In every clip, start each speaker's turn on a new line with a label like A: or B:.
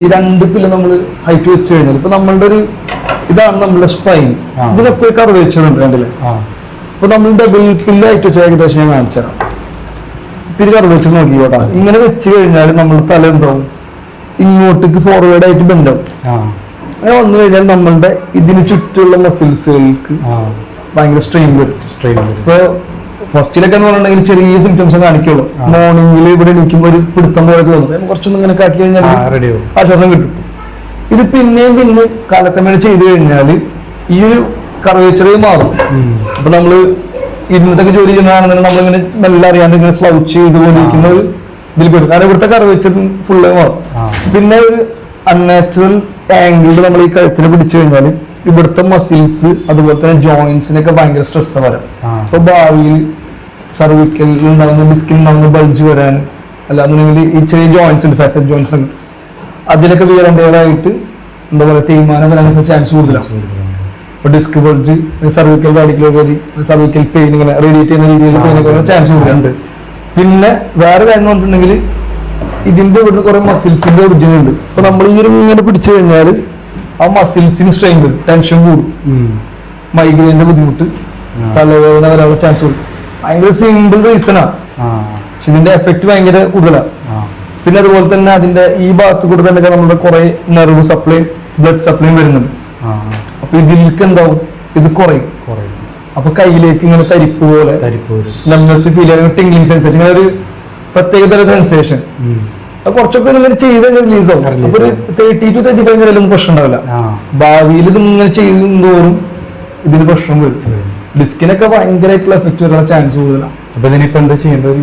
A: ഈ രണ്ട് പില്ല് നമ്മൾ ഹൈറ്റ് വെച്ച് കഴിഞ്ഞാൽ ഇപ്പൊ നമ്മളുടെ ഒരു ഇതാണ് നമ്മളുടെ സ്പൈൻ, ഇതിനെപ്പോഴും കർവേച്ചർ ഉണ്ട് കണ്ടില്ലേ. അപ്പൊ നമ്മൾ ഡബിൾ പില്ല് ഹൈറ്റ് വെച്ച ഏകദേശം ഞാൻ കാണിച്ചു തരാം. പിന്നെ കർവേച്ചർ നോക്കിക്കോട്ടെ, ഇങ്ങനെ വെച്ച് കഴിഞ്ഞാൽ നമ്മൾ തല എന്താവും, ഇങ്ങോട്ടേക്ക് ഫോർവേഡ് ആയിട്ട് ബെൻഡാവും. അങ്ങനെ വന്നു കഴിഞ്ഞാൽ നമ്മളുടെ ഇതിന് ചുറ്റുമുള്ള മസിൽസുകൾക്ക് ഭയങ്കര സ്ട്രെയിൻ വരും. ഇപ്പൊ ഫസ്റ്റിലൊക്കെ എന്ന് പറഞ്ഞിട്ടുണ്ടെങ്കിൽ ചെറിയ സിംറ്റംസ് കാണിക്കുള്ളൂ. മോർണിംഗിൽ ഇവിടെ എണീക്കുമ്പോൾ ഒരു പിടുത്തം പോലെ തോന്നും, കുറച്ചൊന്നും ഇങ്ങനെ ആക്കി കഴിഞ്ഞാൽ ആശ്വാസം കിട്ടും. ഇത് പിന്നെയും പിന്നെ കാലക്രമേണ ചെയ്ത് കഴിഞ്ഞാൽ ഈ ഒരു കർവേച്ചർ മാറും. അപ്പൊ നമ്മള് ഇരുന്നത്തൊക്കെ ജോലി ചെയ്യുന്നതാണെന്നുണ്ടെങ്കിൽ നമ്മളിങ്ങനെ മെല്ലെ അറിയാണ്ട് ഇങ്ങനെ സ്ലൗച്ച് ചെയ്തുകൊണ്ടിരിക്കുന്ന ഒരു ഇതിൽ പെടും. കാരണം ഇവിടുത്തെ കർവേച്ചർ ഫുള്ള് മാറും. പിന്നെ ഒരു അൺനാച്ചുറൽ ആംഗിളിൽ നമ്മൾ ഈ കഴുത്തിനെ പിടിച്ചു കഴിഞ്ഞാൽ ഇവിടുത്തെ മസിൽസ് അതുപോലെ തന്നെ ജോയിന്റ്സിനൊക്കെ ഭയങ്കര സ്ട്രെസ് വരാം. അപ്പൊ ഭാവിയിൽ സർവിക്കലിൽ ഉണ്ടാകുന്ന ഡിസ്കിൽ ഉണ്ടാകുന്ന ബൾജ് വരാൻ, അല്ലാന്നുണ്ടെങ്കിൽ ഈ ചെറിയ ജോയിന്റ്സ് ഉണ്ട്, ഫാസറ്റ് ജോയിന്റ്സ് ഉണ്ട്, അതിലൊക്കെ വീറേണ്ടതായിട്ട് എന്താ പറയുക തേയ്മാനം വരാനൊക്കെ ചാൻസ് കൂടുതലാണ്. ഇപ്പൊ disc bulge, cervical radical cervical pain, ഇങ്ങനെ റേഡിയേറ്റ് ചെയ്യുന്ന രീതിയിൽ പെയിനൊക്കെ ചാൻസ് കൂടുതലുണ്ട്. പിന്നെ വേറെ കാര്യം പറഞ്ഞിട്ടുണ്ടെങ്കിൽ ഇതിന്റെ ഇവിടുന്ന് കുറെ മസിൽസിന്റെ ഒറിജിൻ ഉണ്ട്. അപ്പൊ നമ്മൾ ഈ ഇങ്ങനെ പിടിച്ചു കഴിഞ്ഞാൽ ആ മസിൽസിന് സ്ട്രെയിൻ വരും, ടെൻഷൻ കൂടും, മൈഗ്രെയിന്റെ ബുദ്ധിമുട്ട്, തലവേദന വരാനുള്ള ചാൻസ് കൂടും. ഭയങ്കര സിമ്പിൾ റീസണാണ്, പക്ഷെ ഇതിന്റെ എഫക്ട് ഭയങ്കര കൂടുതലാണ്. പിന്നെ അതുപോലെ തന്നെ അതിന്റെ ഈ ഭാഗത്ത് കൂടെ തന്നെ നമ്മുടെ കുറെ നെർവ് സപ്ലൈ, ബ്ലഡ് സപ്ലൈ വരുന്നുണ്ട്. അപ്പൊ ഇതിലേക്ക് എന്താവും, ഇത് കുറയും. അപ്പൊ കയ്യിലേക്ക് ഇങ്ങനെ തരിപ്പ് പോലെ നമ്പേഴ്സ് ഫീൽ ചെയ്യുന്ന ടിംഗ്ലിംഗ് സെൻസേഷൻ, ഇങ്ങനെ ഒരു പ്രത്യേക തരം സെൻസേഷൻ. കുറച്ചൊക്കെ ഇങ്ങനെ ചെയ്ത് റിലീസ് ആവും. അപ്പൊ ഒരു 30 to 35 വരെയൊന്നും പ്രശ്നം ഉണ്ടാവില്ല. ഭാവിയിൽ ഇത് ഇങ്ങനെ ചെയ്യുന്നതോറും ഇതിന് പ്രശ്നം വരും. ഡിസ്കിനൊക്കെ ഭയങ്കരമായിട്ടുള്ള എഫക്ട് വരാനുള്ള ചാൻസ് കൂടുതലാണ്.
B: അപ്പൊ ഇതിനിപ്പോ എന്താ ചെയ്യേണ്ടത്?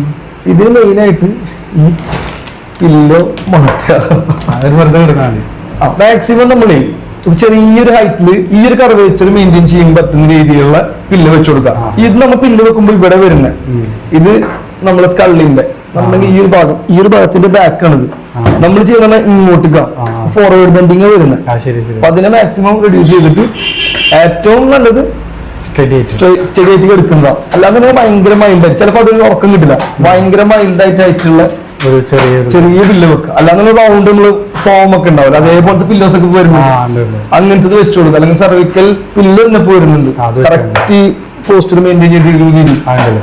A: ഇതിന് മെയിനായിട്ട് ഈ പില്ലോ മാറ്റുക, മാക്സിമം നമ്മളെ ചെറിയൊരു ഹൈറ്റില് ഈ ഒരു കർവേച്ചർ മെയിൻറ്റെയിൻ ചെയ്യാൻ പറ്റുന്ന രീതിയിലുള്ള പില്ല് വെച്ചു കൊടുക്കുക. ഇത് നമ്മൾ പില്ല് വെക്കുമ്പോൾ ഇവിടെ വരുന്നത് ഇത് നമ്മളെ സ്കള്ളിന്റെ നമ്മുടെ ഈ ഒരു ഭാഗത്തിന്റെ ബാക്കാണിത്. നമ്മൾ ചെയ്യുന്ന ഇങ്ങോട്ടേക്ക് ഫോർവേഡ് ബെൻഡിങ് വരുന്നത്. അപ്പൊ അതിനെ മാക്സിമം റെഡ്യൂസ് ചെയ്തിട്ട് ഏറ്റവും നല്ലത് സ്റ്റഡി ആയിട്ട് എടുക്കുന്നതാണ്. അല്ലാതെ തന്നെ ഭയങ്കര മൈൽഡായിട്ട്, ചിലപ്പോൾ അതൊരു ഉറക്കം കിട്ടില്ല, ഭയങ്കര മൈൽഡായിട്ടുള്ള ഒരു ചെറിയ പില്ല് വെക്കുക. അല്ലാതെ റൗണ്ട് നമ്മള് ഫോം ഒക്കെ ഉണ്ടാവില്ല, അതേപോലത്തെ പില്ലോസ് ഒക്കെ വരുന്നുണ്ട്, അങ്ങനത്തെ വെച്ചു കൊടുക്കുക. അല്ലെങ്കിൽ സർവിക്കൽ പില്ല് തന്നെ വരുന്നുണ്ട്, കറക്റ്റ് പോസ്റ്റർ മെയിൻറ്റെയിൻ ചെയ്തിരിക്കുന്ന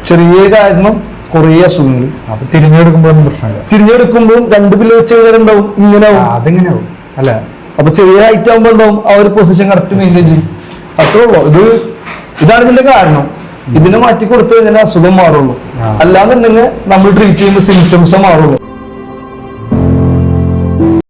A: ചെറിയ കാരണം കുറേ അസുഖങ്ങൾ.
B: അപ്പൊ തിരിഞ്ഞെടുക്കുമ്പോഴൊന്നും പ്രശ്നമില്ല.
A: തിരിഞ്ഞെടുക്കുമ്പോൾ രണ്ട് പില്ല് വെച്ച് കഴിഞ്ഞാൽ ഉണ്ടാവും, ഇങ്ങനെ
B: അതെങ്ങനെയാവും അല്ല.
A: അപ്പൊ ചെറിയ ഹൈറ്റ് ആകുമ്പോൾ ഉണ്ടാവും, ആ ഒരു പൊസിഷൻ കറക്റ്റ് മെയിൻറ്റെയിൻ ചെയ്യും. അത്രേ ഉള്ളൂ. ഇതാണ് ഇതിന്റെ കാരണം. ഇതിനെ മാറ്റി കൊടുത്തു കഴിഞ്ഞാൽ അസുഖം മാറുള്ളൂ, അല്ലാന്നുണ്ടെങ്കിൽ നമ്മൾ ട്രീറ്റ് ചെയ്യുന്ന സിംറ്റംസ് മാറുള്ളൂ.